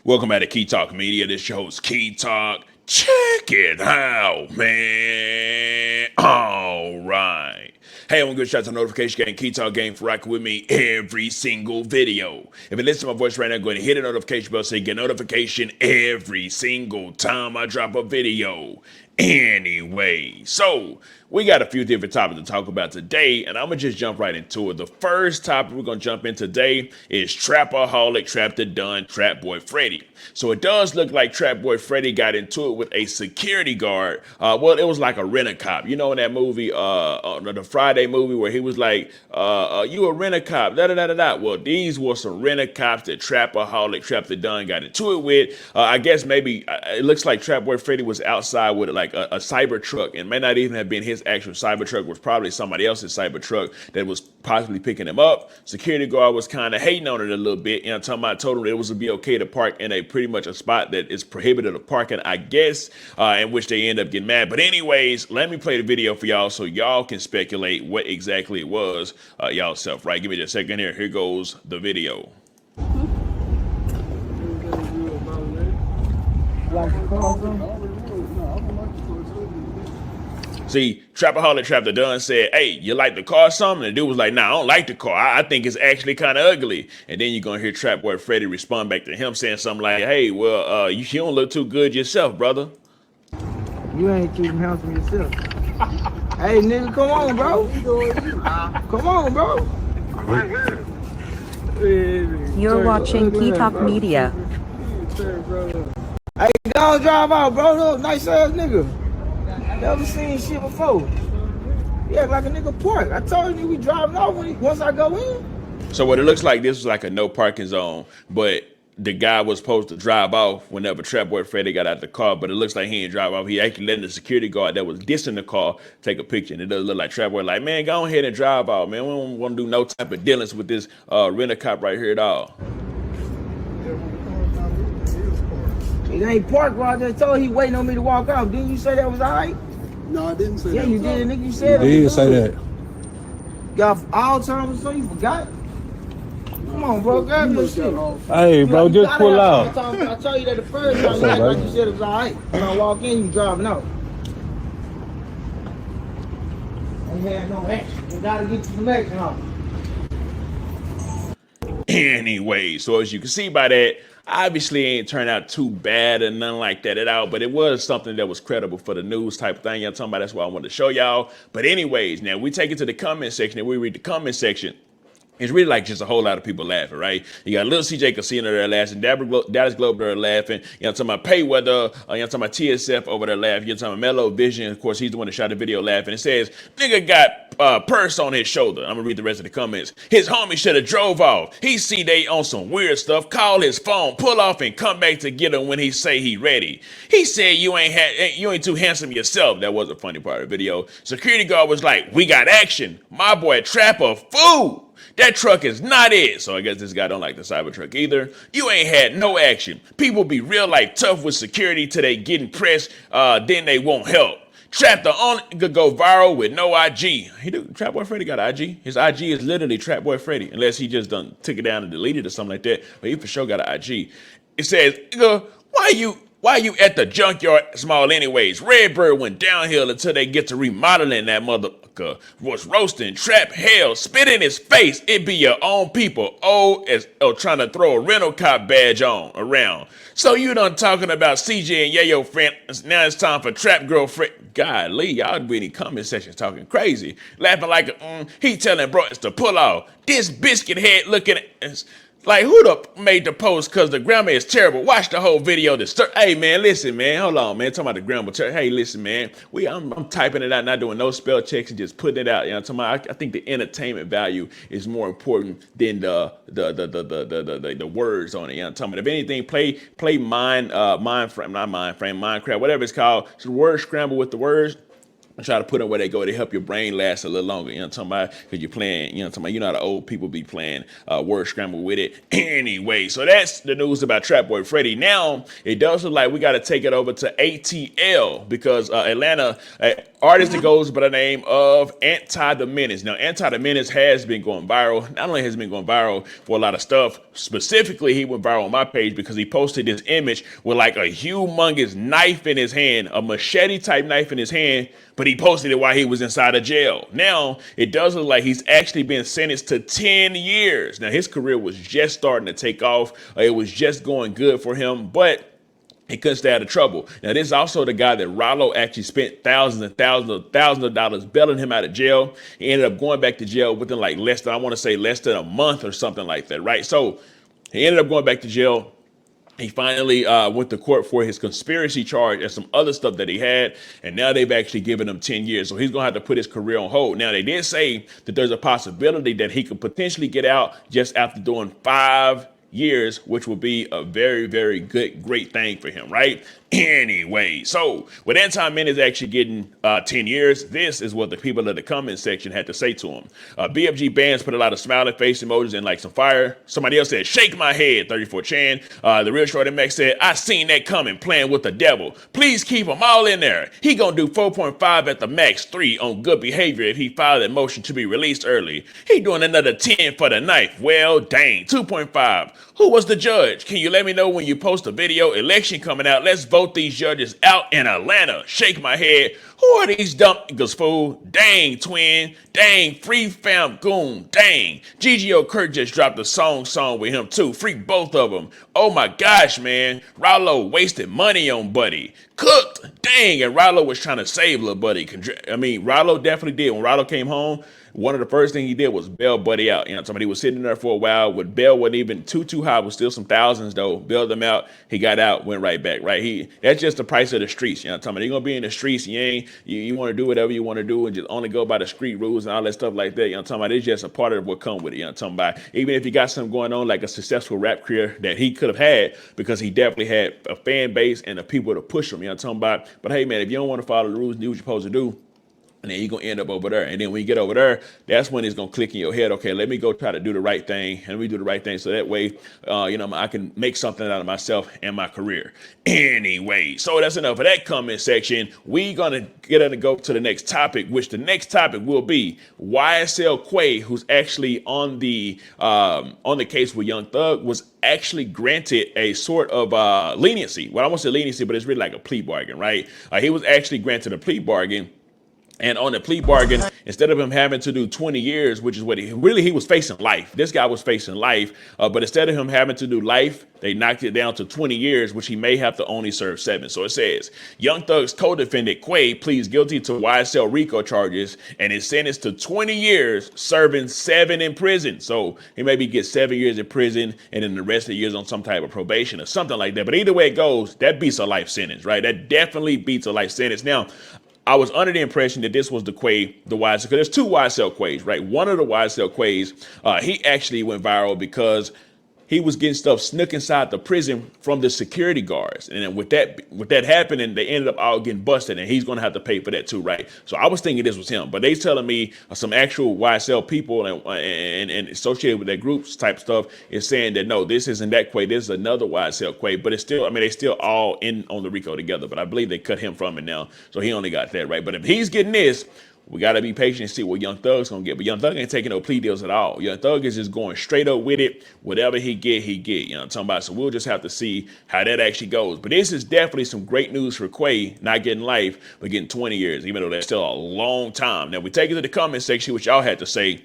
Welcome back to Key Talk Media. This your host, Key Talk. Check it out, man. All right. Hey, I want to give a shout out to Notification Gang, Key Talk Gang for rocking with me every single video. If you listen to my voice right now, go ahead and hit the notification bell so you get notification every single time I drop a video. Anyway, so we got a few different topics to talk about today, and I'm gonna just jump right into it. The first topic we're gonna jump in today is Trapaholic, Trap the Dun, Trapboy Freddy. So it does look like Trapboy Freddy got into it with a security guard. Well, it was like a rent-a-cop. You know, in that movie, the Friday movie, where he was like, "You a rent-a-cop?" Da da da da da. Well, these were some rent-a-cops that Trapaholic, Trap the Dun got into it with. I guess maybe it looks like Trapboy Freddy was outside with like a cyber truck, and may not even have been his actual cyber truck, was probably somebody else's cyber truck that was possibly picking him up. Security guard was kind of hating on it a little bit, and I'm talking about, told him it was to be okay to park in a pretty much a spot that is prohibited of parking, I guess, in which they end up getting mad. But anyways, let me play the video for y'all so y'all can speculate what exactly it was y'all self, right? Give me just a second here. Here goes the video. See, Trapaholic Trap the Dun said, "Hey, you like the car or something?" And the dude was like, "Nah, I don't like the car. I think it's actually kind of ugly." And then you're going to hear Trapboy Freddy respond back to him saying something like, "Hey, well, you don't look too good yourself, brother." You ain't too handsome yourself. Hey, nigga, come on, bro. Come on, bro. You're watching Key Talk Media. Hey, go drive out, bro. Look, nice ass nigga. Never seen shit before. He act like a nigga park. I told you we driving off once I go in. So what it looks like, this was like a no parking zone, but the guy was supposed to drive off whenever Trapboy Freddy got out the car, but it looks like he didn't drive off. He actually letting the security guard that was dissing the car take a picture, and it does look like Trapboy like, "Man, go ahead and drive off, man. We don't want to do no type of dealings with this rent-a-cop right here at all." It ain't parked, bro. I just told he waiting on me to walk out. Didn't you say that was all right? No, I didn't say Yeah, that. you did, nigga. You said You did say that. Got all time, so you forgot? Come on, bro. Grab your shit. Hey, bro, You just gotta pull have out. time. I told you that the first time. That's You all act right. like you said it was all right. When I walk in, you driving out. Ain't had no action. You gotta get you some action on. Anyway, so as you can see by that, obviously it ain't turned out too bad and nothing like that at all, but it was something that was credible for the news type of thing. Y'all talking about, that's why I wanted to show y'all. But anyways, now we take it to the comment section and we read the comment section. It's really like just a whole lot of people laughing, right? You got little CJ Casino there laughing, Dallas Globe there laughing. You know, talking about Payweather, you know, talking about TSF over there laughing. You're talking about Mellow Vision, of course, he's the one that shot the video laughing. It says, "Nigga got purse on his shoulder." I'm gonna read the rest of the comments. "His homie should have drove off. He see they on some weird stuff. Call his phone, pull off, and come back to get him when he say he ready. He said you ain't too handsome yourself." That was a funny part of the video. Security guard was like, "We got action. My boy Trap a fool. That truck is not it." So I guess this guy don't like the Cybertruck either. "You ain't had no action. People be real like tough with security till they getting pressed, then they won't help. Trap the only could go viral with no IG." Trapboy Freddy got IG. His IG is literally Trapboy Freddy, unless he just done took it down and deleted it or something like that. But he for sure got an IG. It says, "Nigga, why you at the junkyard small anyways? Redbird went downhill until they get to remodeling that motherfucker. Was roasting, trap hell, spit in his face. It be your own people. As trying to throw a rental cop badge on around. So you done talking about CJ and Yayo friend. Now it's time for Trap Girlfriend." Golly, y'all be in the comment section talking crazy. Laughing like he telling bro it's to pull off. This biscuit head looking at like, who the made the post? Cause the grammar is terrible. Watch the whole video. Hey man, listen man, hold on man. Talking about the grammar. Hey, listen man. I'm typing it out, not doing no spell checks and just putting it out. You know, talking about, I think the entertainment value is more important than the words on it. You know, talking about, if anything, play Minecraft, whatever it's called. So word scramble with the words. try to put them where they go. They help your brain last a little longer. You know what I'm talking about? Because you're playing, you know what I'm talking about? You know how the old people be playing word scramble with it. Anyway, so that's the news about Trapboy Freddy. Now, it does look like we got to take it over to ATL because Atlanta, artist that goes by the name of the Menace. Now, the Menace has been going viral. Not only has he been going viral for a lot of stuff, specifically, he went viral on my page because he posted this image with like a humongous knife in his hand, a machete type knife in his hand, but he posted it while he was inside of jail. Now, it does look like he's actually been sentenced to 10 years. Now, his career was just starting to take off. It was just going good for him, but he couldn't stay out of trouble. Now, this is also the guy that Rollo actually spent thousands of dollars bailing him out of jail. He ended up going back to jail within like less than a month or something like that, right? So he ended up going back to jail. He finally went to court for his conspiracy charge and some other stuff that he had, and now they've actually given him 10 years. So he's going to have to put his career on hold. Now, they did say that there's a possibility that he could potentially get out just after doing 5 years, which would be a very, very great thing for him, right? Anyway, so with Menace actually getting 10 years, this is what the people in the comment section had to say to him. BFG Bands put a lot of smiling face emojis and like some fire. Somebody else said, shake my head, 34 Chan. The real Short MX said, I seen that coming, playing with the devil. Please keep them all in there. He gonna do 4.5 at the max, 3 on good behavior if he filed a motion to be released early. He doing another 10 for the knife. Well, dang, 2.5. Who was the judge? Can you let me know when you post a video? Election coming out. Let's vote these judges out in Atlanta. Shake my head. Who are these dumb niggas, fool? Dang, twin. Dang, free fam goon. Dang. GGO Kurt just dropped a song with him too. Free both of them. Oh my gosh, man. Rollo wasted money on Buddy. Cooked. Dang, and Rollo was trying to save little Buddy. I mean, Rollo definitely did. When Rollo came home, one of the first things he did was bail Buddy out. You know, somebody was sitting there for a while. With bail wasn't even too high, was still some thousands though. Bailed him out. He got out, went right back. Right. That's just the price of the streets. You know, what I'm you're gonna be in the streets. You want to do whatever you want to do and just only go by the street rules and all that stuff like that. You know, what I'm talking about, it's just a part of what come with it. You know, what I'm talking about, even if he got something going on like a successful rap career that he could have had, because he definitely had a fan base and the people to push him. You know, what I'm talking about. But hey, man, if you don't want to follow the rules, do what you're supposed to do. And then you're going to end up over there. And then when you get over there, that's when it's going to click in your head. Okay, let me go try to do the right thing. And we do the right thing. So that way, I can make something out of myself and my career. Anyway, so that's enough of that comment section. We're going to go to the next topic, which the next topic will be YSL Quay, who's actually on the case with Young Thug, was actually granted a sort of leniency. Well, I won't say leniency, but it's really like a plea bargain, right? He was actually granted a plea bargain. And on the plea bargain, instead of him having to do 20 years, which is what he was facing life. This guy was facing life. But instead of him having to do life, they knocked it down to 20 years, which he may have to only serve 7. So it says, Young Thug's co-defendant Quay pleads guilty to YSL RICO charges and is sentenced to 20 years, serving 7 in prison. So he maybe gets 7 years in prison and then the rest of the years on some type of probation or something like that. But either way it goes, that beats a life sentence, right? That definitely beats a life sentence. Now, I was under the impression that this was the YSL, because there's 2 YSL Quays, right? One of the YSL Quays, he actually went viral because he was getting stuff snuck inside the prison from the security guards. And then with that happening, they ended up all getting busted, and he's going to have to pay for that too, right? So I was thinking this was him, but they telling me some actual YSL people and associated with that groups type stuff is saying that no, this isn't that Quay, this is another YSL Quay, but it's still, they still all in on the RICO together, but I believe they cut him from it now, so he only got that, right? But if he's getting this, we got to be patient and see what Young Thug's going to get. But Young Thug ain't taking no plea deals at all. Young Thug is just going straight up with it. Whatever he get, he get. You know what I'm talking about? So we'll just have to see how that actually goes. But this is definitely some great news for Quay, not getting life, but getting 20 years, even though that's still a long time. Now, we take it to the comment section, which y'all had to say.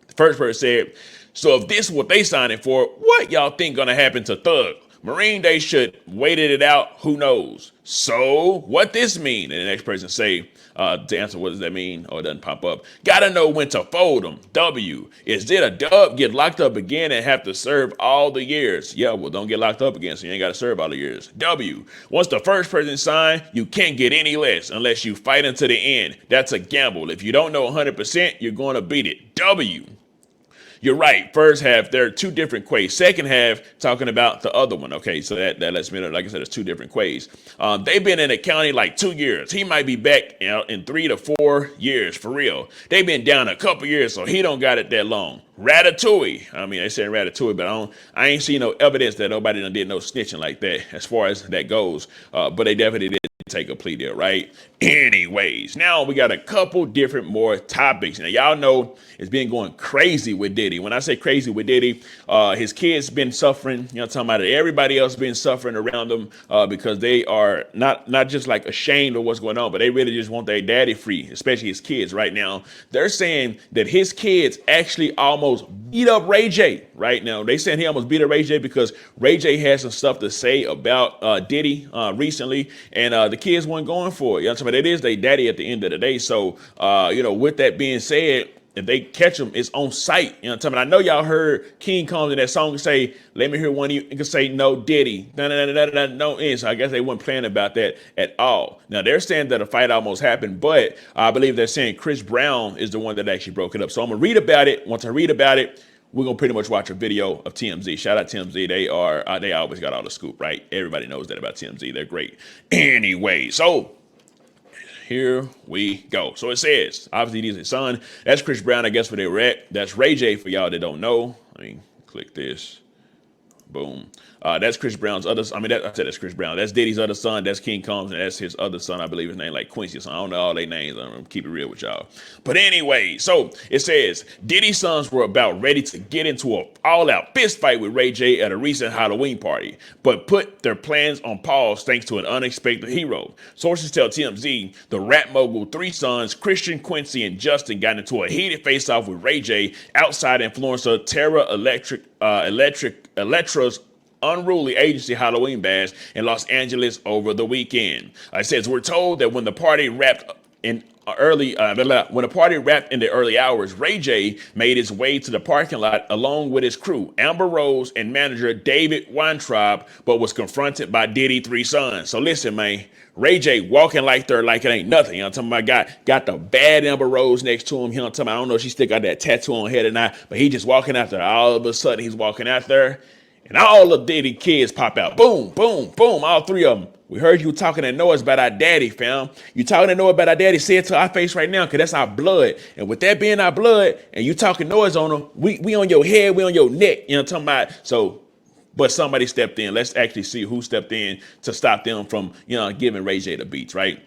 The first person said, so if this is what they signing for, what y'all think going to happen to Thug? Marine Day should waited it out. Who knows? So what this mean? And the next person say, to answer what does that mean? Oh, it doesn't pop up. Gotta know when to fold them. W. Is it a dub? Get locked up again and have to serve all the years? Yeah, well, don't get locked up again, so you ain't got to serve all the years. W. Once the first person signed, you can't get any less unless you fight until the end. That's a gamble. If you don't know 100%, you're going to beat it. W. You're right. First half, there are two different Quays. Second half, talking about the other one. Okay, so that lets me know, like I said, it's two different Quays. They've been in the county like 2 years. He might be back in 3 to 4 years, for real. They've been down a couple years, so he don't got it that long. Ratatouille. I mean, they said Ratatouille, but I ain't seen no evidence that nobody done did no snitching like that as far as that goes. But they definitely did take a plea deal, right? Anyways, now we got a couple different more topics. Now, y'all know it's been going crazy with Diddy. When I say crazy with Diddy, his kids been suffering. You know, talking about it. Everybody else been suffering around them because they are not just like ashamed of what's going on, but they really just want their daddy free, especially his kids right now. They're saying that his kids actually almost beat up Ray J right now. They saying he almost beat up Ray J because Ray J had some stuff to say about Diddy recently, and the kids weren't going for it. You know what I'm saying? But it is their daddy at the end of the day. So, with that being said, if they catch him, it's on sight. You know what I'm saying? I know y'all heard King Combs in that song say, let me hear one of you can say no Diddy. No end. So I guess they weren't playing about that at all. Now they're saying that a fight almost happened, but I believe they're saying Chris Brown is the one that actually broke it up. So I'm gonna read about it. Once I read about it, we're gonna pretty much watch a video of TMZ. Shout out TMZ. They always got all the scoop, right? Everybody knows that about TMZ. They're great. Anyway, so here we go. So it says, obviously, these are his son. That's Chris Brown, I guess, where they were at. That's Ray J for y'all that don't know. Let me click this. Boom. That's Chris Brown's other. I said that's Chris Brown. That's Diddy's other son. That's King Combs, and that's his other son. I believe his name like Quincy. So I don't know all their names. I'm gonna keep it real with y'all. But anyway, so it says Diddy Sons were about ready to get into an all-out fist fight with Ray J at a recent Halloween party, but put their plans on pause thanks to an unexpected hero. Sources tell TMZ the rap mogul three sons, Christian, Quincy, and Justin, got into a heated face-off with Ray J outside influencer Terra Electra's unruly agency Halloween bash in Los Angeles over the weekend. It says we're told that when the party wrapped in the early hours, Ray J made his way to the parking lot along with his crew, Amber Rose and manager David Weintraub, but was confronted by Diddy three sons. So listen, man, Ray J walking like it ain't nothing. You know what I'm talking about? Got the bad Amber Rose next to him. You know what I'm talking about? I don't know if she still got that tattoo on her head or not, but he just walking out there. All of a sudden, he's walking out there, and all the Diddy kids pop out. Boom, boom, boom, all three of them. We heard you talking that noise about our daddy, fam. You talking that noise about our daddy, say it to our face right now, because that's our blood. And with that being our blood, and you talking noise on them, we on your head, we on your neck. You know what I'm talking about? So, but somebody stepped in. Let's actually see who stepped in to stop them from, giving Ray J the beats, right?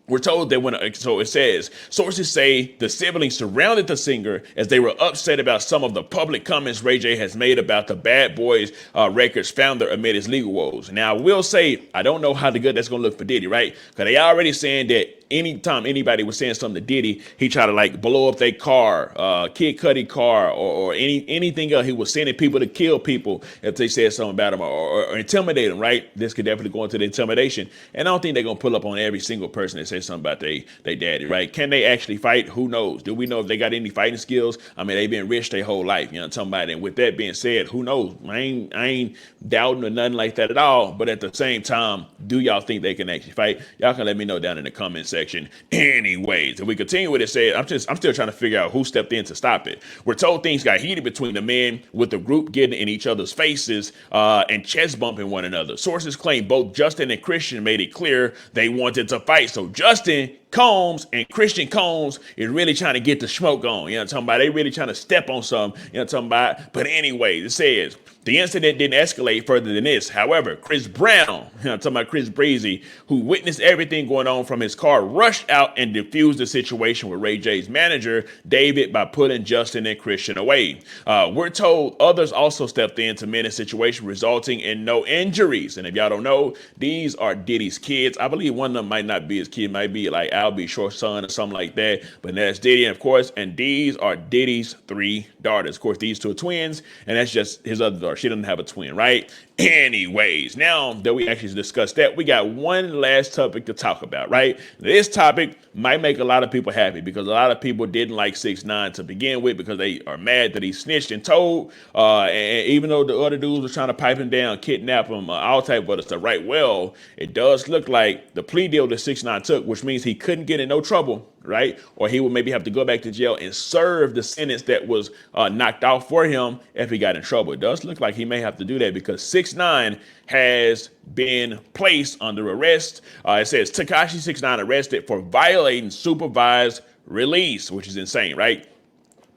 We're told that so it says, sources say the siblings surrounded the singer as they were upset about some of the public comments Ray J has made about the Bad Boys Records founder amid his legal woes. Now, I will say, I don't know how good that's going to look for Diddy, right? Because they already saying that anytime anybody was saying something to Diddy, he tried to like blow up their car, Kid Cudi car, or anything else. He was sending people to kill people if they said something about him or intimidate them, right? This could definitely go into the intimidation. And I don't think they're going to pull up on every single person that says something about they daddy, right? Can they actually fight? Who knows? Do we know if they got any fighting skills? I mean, they've been rich their whole life, you know what I'm talking about? And with that being said, who knows? I ain't doubting or nothing like that at all. But at the same time, do y'all think they can actually fight? Y'all can let me know down in the comments section. Anyways, if we continue with it, said I'm still trying to figure out who stepped in to stop it. We're told things got heated between the men, with the group getting in each other's faces and chest bumping one another. Sources claim both Justin and Christian made it clear they wanted to fight. So Justin Combs and Christian Combs is really trying to get the smoke on. You know what I'm talking about? They really trying to step on something. You know what I'm talking about? But anyway, it says the incident didn't escalate further than this. However, Chris Brown, you know what I'm talking about, Chris Breezy, who witnessed everything going on from his car, rushed out and diffused the situation with Ray J's manager, David, by putting Justin and Christian away. We're told others also stepped in to mend the situation, resulting in no injuries. And if y'all don't know, these are Diddy's kids. I believe one of them might not be his kid, might be like Al B. Short's son or something like that. But that's Diddy, of course. And these are Diddy's three daughters. Of course, these two are twins, and that's just his other daughter. She doesn't have a twin, right? Anyways, now that we actually discussed that, we got one last topic to talk about, right? This topic might make a lot of people happy because a lot of people didn't like 6ix9ine to begin with because they are mad that he snitched and told. And even though the other dudes were trying to pipe him down, kidnap him, all type of other stuff, right? Well, it does look like the plea deal that 6ix9ine took, which means he couldn't get in no trouble, right? Or he would maybe have to go back to jail and serve the sentence that was knocked out for him if he got in trouble. It does look like he may have to do that because 6ix9ine has been placed under arrest. It says Tekashi 6ix9ine arrested for violating supervised release, which is insane, right?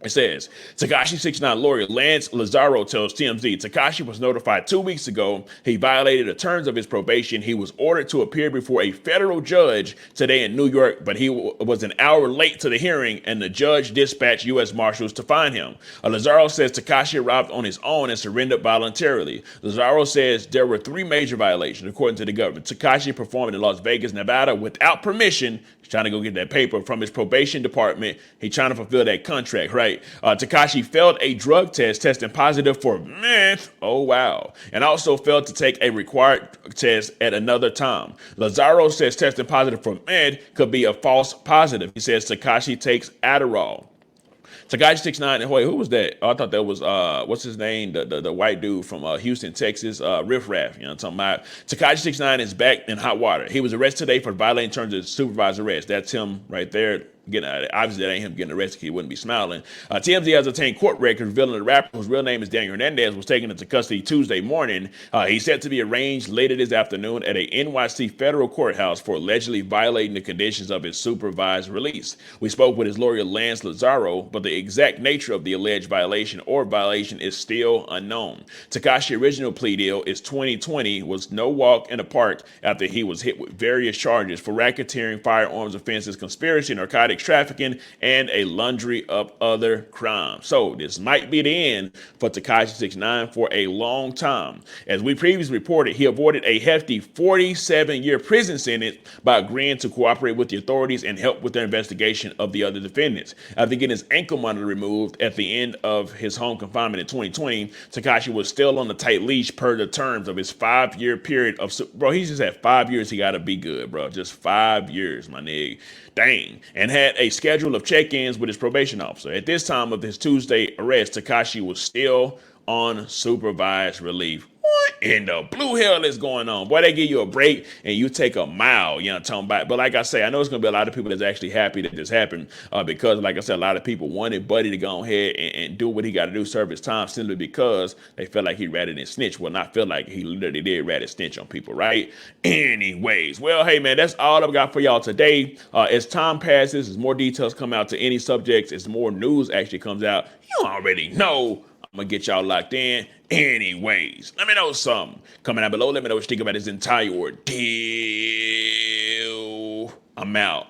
It says, Tekashi 6ix9ine lawyer Lance Lazaro tells TMZ, Tekashi was notified 2 weeks ago he violated the terms of his probation. He was ordered to appear before a federal judge today in New York, but he was an hour late to the hearing, and the judge dispatched U.S. Marshals to find him. Lazaro says Tekashi arrived on his own and surrendered voluntarily. Lazaro says there were 3 major violations, according to the government. Tekashi performed in Las Vegas, Nevada without permission. He's trying to go get that paper from his probation department. He's trying to fulfill that contract, right? Tekashi failed a drug test, testing positive for meth. Oh, wow. And also failed to take a required test at another time. Lazaro says testing positive for meth could be a false positive. He says Tekashi takes Adderall. Tekashi 6ix9ine, wait, who was that? Oh, I thought that was, what's his name? The white dude from Houston, Texas, Riff Raff, you know what I'm talking about? Tekashi 6ix9ine is back in hot water. He was arrested today for violating terms of supervised arrest. That's him right there. Obviously, that ain't him getting arrested. He wouldn't be smiling. TMZ has obtained court records revealing the rapper, whose real name is Daniel Hernandez, was taken into custody Tuesday morning. He's set to be arraigned later this afternoon at a NYC federal courthouse for allegedly violating the conditions of his supervised release. We spoke with his lawyer, Lance Lazaro, but the exact nature of the alleged violation or violation is still unknown. Tekashi's original plea deal is 2020 was no walk in the park after he was hit with various charges for racketeering, firearms offenses, conspiracy, narcotics trafficking, and a laundry of other crimes. So this might be the end for Tekashi 6ix9ine for a long time. As we previously reported, he avoided a hefty 47-year prison sentence by agreeing to cooperate with the authorities and help with their investigation of the other defendants. After getting his ankle monitor removed at the end of his home confinement in 2020, Tekashi was still on a tight leash per the terms of his 5-year period of, bro, he's just had 5 years. He got to be good, bro. Just 5 years, my nigga. Dang. And had a schedule of check-ins with his probation officer. At this time of his Tuesday arrest, Tekashi was still on supervised relief. What in the blue hell is going on? Boy, they give you a break and you take a mile, you know what I'm talking about? But like I say, I know it's going to be a lot of people that's actually happy that this happened because, like I said, a lot of people wanted Buddy to go ahead and do what he got to do, serve his time, simply because they felt like he ratted and snitch. Well, not feel like he literally did rat and snitch on people, right? Anyways, well, hey, man, that's all I've got for y'all today. As time passes, as more details come out to any subjects, as more news actually comes out, you already know I'm going to get y'all locked in. Anyways, let me know something. Comment down below. Let me know what you think about this entire ordeal. I'm out.